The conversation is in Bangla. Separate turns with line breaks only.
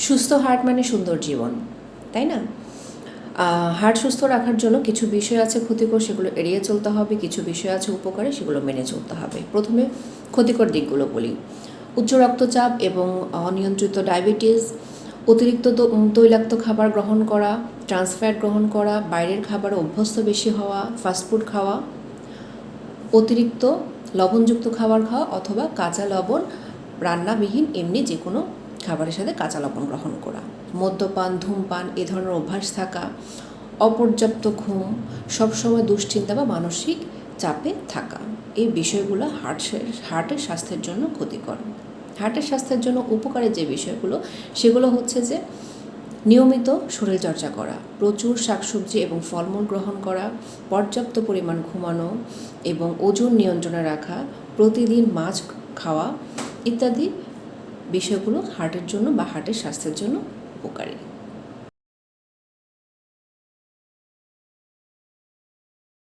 সুস্থ হার্ট মানে সুন্দর জীবন, তাই না? হার্ট সুস্থ রাখার জন্য কিছু বিষয় আছে ক্ষতিকর, সেগুলো এড়িয়ে চলতে হবে। কিছু বিষয় আছে উপকারী, সেগুলো মেনে চলতে হবে। প্রথমে ক্ষতিকর দিকগুলো বলি। উচ্চ রক্তচাপ এবং অনিয়ন্ত্রিত ডায়াবেটিস, অতিরিক্ত তৈলাক্ত খাবার গ্রহণ করা, ট্রান্সফ্যাট গ্রহণ করা, বাইরের খাবারে অভ্যস্ত বেশি হওয়া, ফাস্টফুড খাওয়া, অতিরিক্ত লবণযুক্ত খাবার খাওয়া অথবা কাঁচা লবণ, রান্নাবিহীন এমনি যে কোনো খাবারের সাথে কাঁচা লবণ গ্রহণ করা, মদ্যপান, ধূমপান এ ধরনের অভ্যাস থাকা, অপর্যাপ্ত ঘুম, সবসময় দুশ্চিন্তা বা মানসিক চাপে থাকা, এই বিষয়গুলো হার্টের স্বাস্থ্যের জন্য ক্ষতিকর। হার্টের স্বাস্থ্যের জন্য উপকারী যে বিষয়গুলো, সেগুলো হচ্ছে যে নিয়মিত শরীরচর্চা করা, প্রচুর শাকসবজি এবং ফলমূল গ্রহণ করা, পর্যাপ্ত পরিমাণ ঘুমানো এবং ওজন নিয়ন্ত্রণে রাখা, প্রতিদিন মাছ খাওয়া ইত্যাদি বিষয়গুলো হার্টের জন্য বা হার্টের স্বাস্থ্যের জন্য উপকারী।